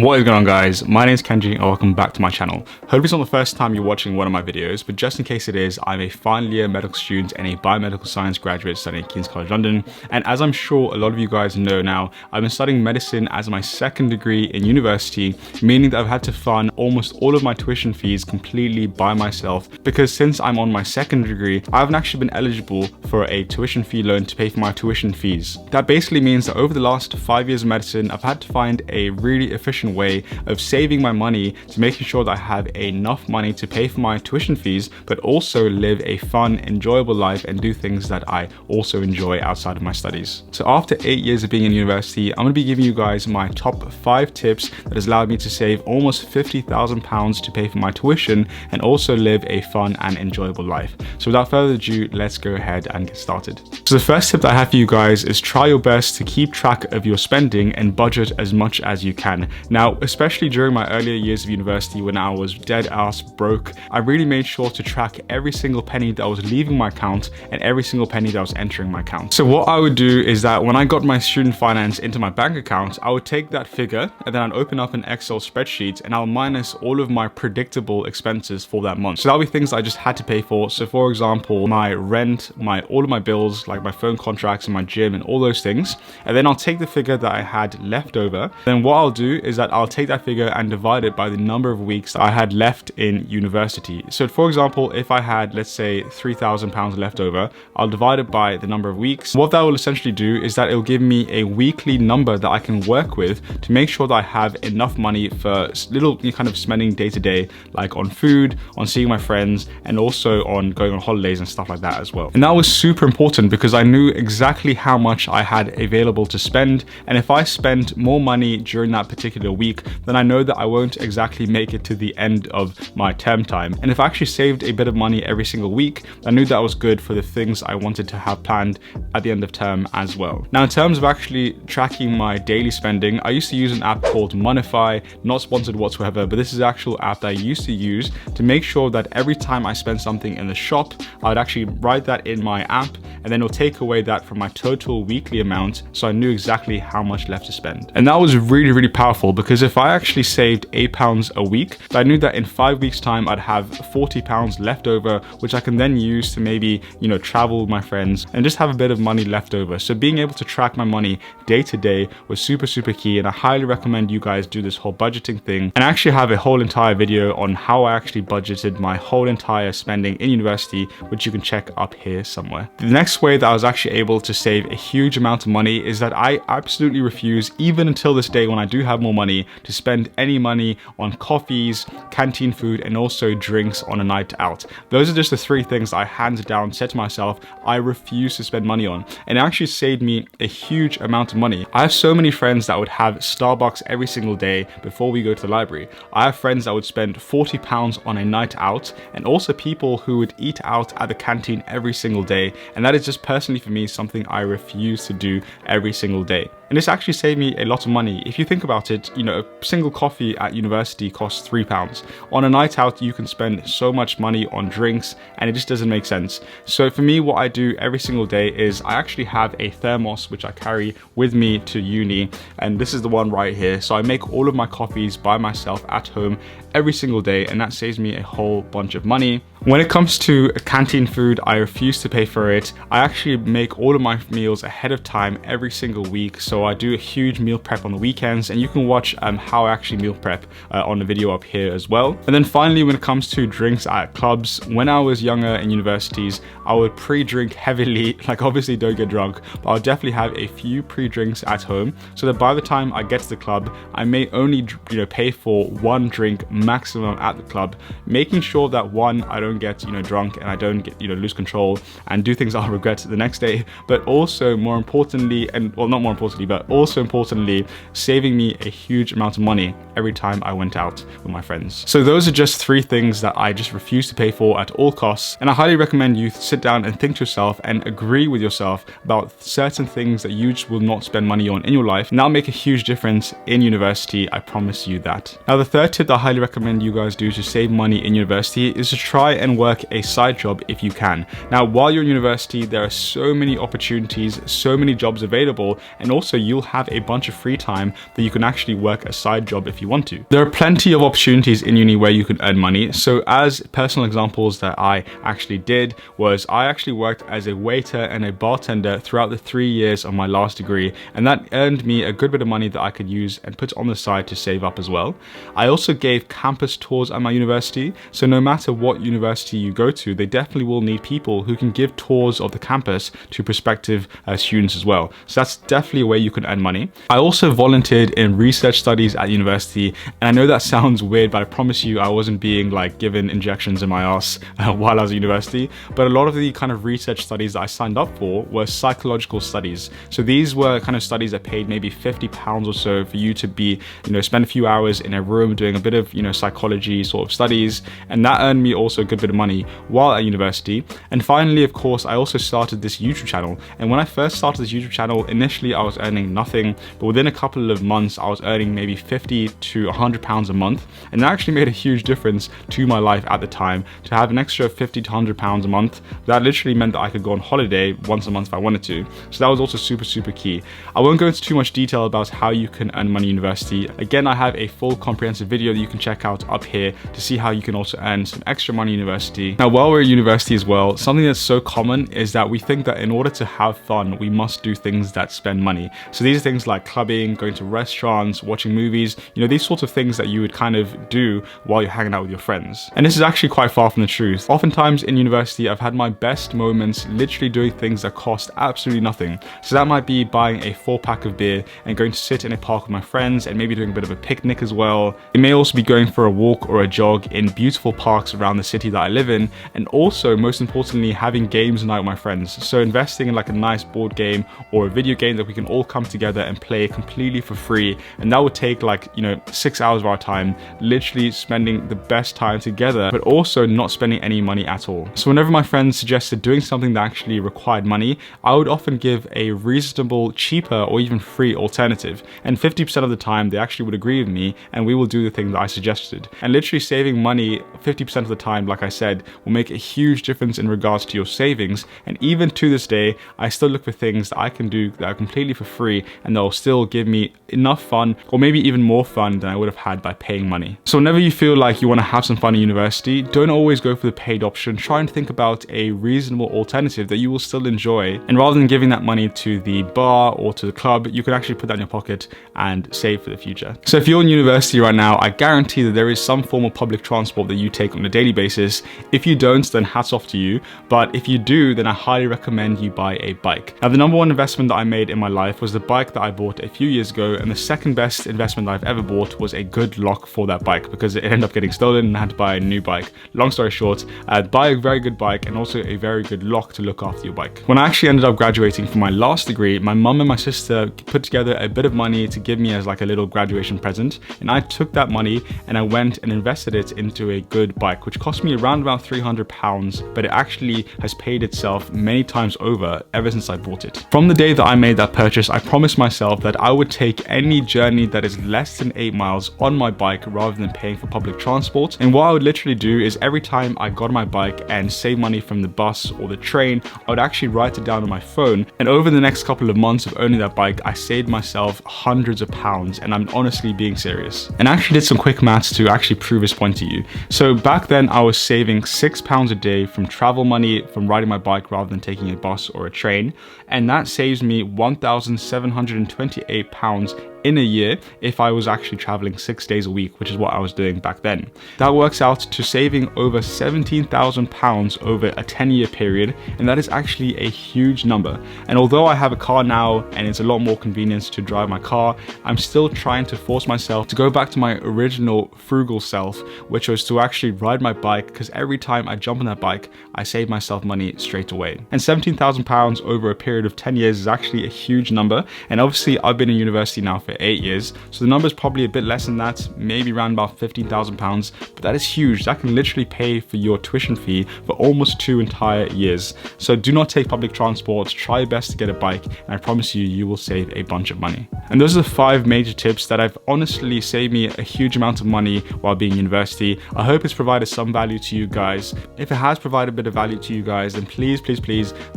What is going on, guys? My name is Kenji and welcome back to my channel. Hope it's not the first time you're watching one of my videos, but just in case it is, I'm a final year medical student and a biomedical science graduate studying at King's College London. And as I'm sure a lot of you guys know now, I've been studying medicine as my second degree in university, meaning that I've had to fund almost all of my tuition fees completely by myself, because since I'm on my second degree, I haven't actually been eligible for a tuition fee loan to pay for my tuition fees. That basically means that over the last 5 years of medicine, I've had to find a really efficient way of saving my money to making sure that I have enough money to pay for my tuition fees, but also live a fun, enjoyable life and do things that I also enjoy outside of my studies. So after 8 years of being in university, I'm going to be giving you guys my top 5 tips that has allowed me to save almost £50,000 to pay for my tuition and also live a fun and enjoyable life. So without further ado, let's go ahead and get started. So the first tip that I have for you guys is try your best to keep track of your spending and budget as much as you can. Now, especially during my earlier years of university when I was dead ass broke, I really made sure to track every single penny that was leaving my account and every single penny that was entering my account. So what I would do is that when I got my student finance into my bank account, I would take that figure and then I'd open up an Excel spreadsheet and I'll minus all of my predictable expenses for that month. So that'll be things I just had to pay for. So for example, my rent, all of my bills, like my phone contracts and my gym and all those things. And then I'll take the figure that I had left over. Then what I'll do is that I'll take that figure and divide it by the number of weeks I had left in university. So for example, if I had, let's say, £3,000 left over, I'll divide it by the number of weeks. What that will essentially do is that it'll give me a weekly number that I can work with to make sure that I have enough money for little kind of spending day to day, like on food, on seeing my friends, and also on going on holidays and stuff like that as well. And that was super important because I knew exactly how much I had available to spend. And if I spent more money during that particular week, then I know that I won't exactly make it to the end of my term time. And if I actually saved a bit of money every single week, I knew that was good for the things I wanted to have planned at the end of term as well. Now, in terms of actually tracking my daily spending, I used to use an app called Monify, not sponsored whatsoever, but this is the actual app that I used to use to make sure that every time I spend something in the shop, I would actually write that in my app and then it'll take away that from my total weekly amount, so I knew exactly how much left to spend. And that was really, really powerful because if I actually saved £8 a week, I knew that in 5 weeks time I'd have £40 left over, which I can then use to maybe, travel with my friends and just have a bit of money left over. So being able to track my money day to day was super, super key, and I highly recommend you guys do this whole budgeting thing. And I actually have a whole entire video on how I actually budgeted my whole entire spending in university, which you can check up here somewhere. The next way that I was actually able to save a huge amount of money is that I absolutely refuse, even until this day when I do have more money, to spend any money on coffees, canteen food, and also drinks on a night out. Those are just the 3 things I hands down said to myself I refuse to spend money on, and it actually saved me a huge amount of money. I have so many friends that would have Starbucks every single day before we go to the library. I have friends that would spend £40 on a night out, and also people who would eat out at the canteen every single day, and that is just personally for me something I refuse to do every single day. And this actually saved me a lot of money. If you think about it, a single coffee at university costs £3. On a night out, you can spend so much money on drinks and it just doesn't make sense. So for me, what I do every single day is I actually have a thermos which I carry with me to uni, and this is the one right here. So I make all of my coffees by myself at home every single day, and that saves me a whole bunch of money. When it comes to canteen food, I refuse to pay for it. I actually make all of my meals ahead of time every single week. So I do a huge meal prep on the weekends, and you can watch how I actually meal prep on the video up here as well. And then finally, when it comes to drinks at clubs, when I was younger in universities, I would pre-drink heavily. Like, obviously don't get drunk, but I'll definitely have a few pre-drinks at home so that by the time I get to the club, I may only pay for 1 drink maximum at the club, making sure that 1, I don't get drunk and I don't get lose control and do things I'll regret the next day, but also more importantly, and well, not more importantly, but also importantly, saving me a huge amount of money every time I went out with my friends. So those are just 3 things that I just refuse to pay for at all costs, and I highly recommend you sit down and think to yourself and agree with yourself about certain things that you just will not spend money on in your life, and that'll make a huge difference in university, I promise you that. Now, the third tip that I highly recommend you guys do to save money in university is to try and work a side job if you can. Now, while you're in university, there are so many opportunities, so many jobs available, and also you'll have a bunch of free time that you can actually work a side job if you want to. There are plenty of opportunities in uni where you can earn money. So as personal examples that I actually did was I actually worked as a waiter and a bartender throughout the 3 years of my last degree, and that earned me a good bit of money that I could use and put on the side to save up as well. I also gave campus tours at my university, so no matter what university you go to, they definitely will need people who can give tours of the campus to prospective students as well. So that's definitely a way you can earn money. I also volunteered in research studies at university, and I know that sounds weird, but I promise you I wasn't being like given injections in my ass while I was at university. But a lot of the kind of research studies that I signed up for were psychological studies. So these were kind of studies that paid maybe £50 or so for you to be, spend a few hours in a room doing a bit of, psychology sort of studies, and that earned me also a good bit of money while at university. And finally, of course, I also started this YouTube channel. And when I first started this YouTube channel, initially I was earning nothing, but within a couple of months, I was earning maybe £50 to £100 a month. And that actually made a huge difference to my life at the time. To have an extra £50 to £100 a month, that literally meant that I could go on holiday once a month if I wanted to. So that was also super key. I won't go into too much detail about how you can earn money in university. Again, I have a full comprehensive video that you can check out up here to see how you can also earn some extra money in university. Now, while we're at university as well, something that's so common is that we think that in order to have fun, we must do things that spend money. So these are things like clubbing, going to restaurants, watching movies, these sorts of things that you would kind of do while you're hanging out with your friends. And this is actually quite far from the truth. Oftentimes in university, I've had my best moments literally doing things that cost absolutely nothing. So that might be buying a 4-pack of beer and going to sit in a park with my friends and maybe doing a bit of a picnic as well. It may also be going for a walk or a jog in beautiful parks around the city that I live in, and also most importantly having games night with my friends. So investing in like a nice board game or a video game that we can all come together and play completely for free, and that would take like 6 hours of our time, literally spending the best time together but also not spending any money at all. So whenever my friends suggested doing something that actually required money, I would often give a reasonable, cheaper or even free alternative, and 50% of the time they actually would agree with me and we will do the thing that I suggested. And literally saving money 50% of the time, like I said, will make a huge difference in regards to your savings. And even to this day, I still look for things that I can do that are completely for free and that will still give me enough fun, or maybe even more fun than I would have had by paying money. So whenever you feel like you want to have some fun at university, don't always go for the paid option. Try and think about a reasonable alternative that you will still enjoy. And rather than giving that money to the bar or to the club, you can actually put that in your pocket and save for the future. So if you're in university right now, I guarantee that there is some form of public transport that you take on a daily basis. If you don't, then hats off to you. But if you do, then I highly recommend you buy a bike. Now, the number one investment that I made in my life was the bike that I bought a few years ago, and the second best investment that I've ever bought was a good lock for that bike, because it ended up getting stolen and I had to buy a new bike. Long story short, buy a very good bike and also a very good lock to look after your bike. When I actually ended up graduating from my last degree, my mum and my sister put together a bit of money to give me as like a little graduation present, and I took that money and I went and invested it into a good bike, which cost me around about £300, but it actually has paid itself many times over ever since I bought it. From the day that I made that purchase, I promised myself that I would take any journey that is less than 8 miles on my bike rather than paying for public transport. And what I would literally do is every time I got on my bike and save money from the bus or the train, I would actually write it down on my phone. And over the next couple of months of owning that bike, I saved myself hundreds of pounds, and I'm honestly being serious. And I actually did some quick maths to actually prove this point to you. So back then I was saving £6 a day from travel money from riding my bike rather than taking a bus or a train, and that saves me £1,728 in a year if I was actually traveling 6 days a week, which is what I was doing back then. That works out to saving over £17,000 over a 10-year period, and that is actually a huge number. And although I have a car now and it's a lot more convenient to drive my car, I'm still trying to force myself to go back to my original frugal self, which was to actually ride my bike, because every time I jump on that bike, I save myself money straight away. And £17,000 over a period of 10 years is actually a huge number. And obviously I've been in university now for 8 years, so the number is probably a bit less than that, maybe around about £15,000, but that is huge. That can literally pay for your tuition fee for almost 2 entire years. So do not take public transport, try your best to get a bike, and I promise you, you will save a bunch of money. And those are the 5 major tips that have honestly saved me a huge amount of money while being in university. I hope it's provided some value to you guys. If it has provided a bit of value to you guys, then please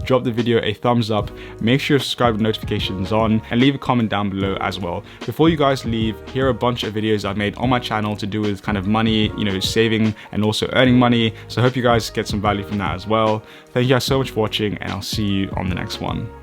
drop the video a thumbs up, make sure you subscribe with notifications on, and leave a comment down below as well. well. Before you guys leave, here are a bunch of videos I've made on my channel to do with kind of money, you know, saving and also earning money. So I hope you guys get some value from that as well. Thank you guys so much for watching, and I'll see you on the next one.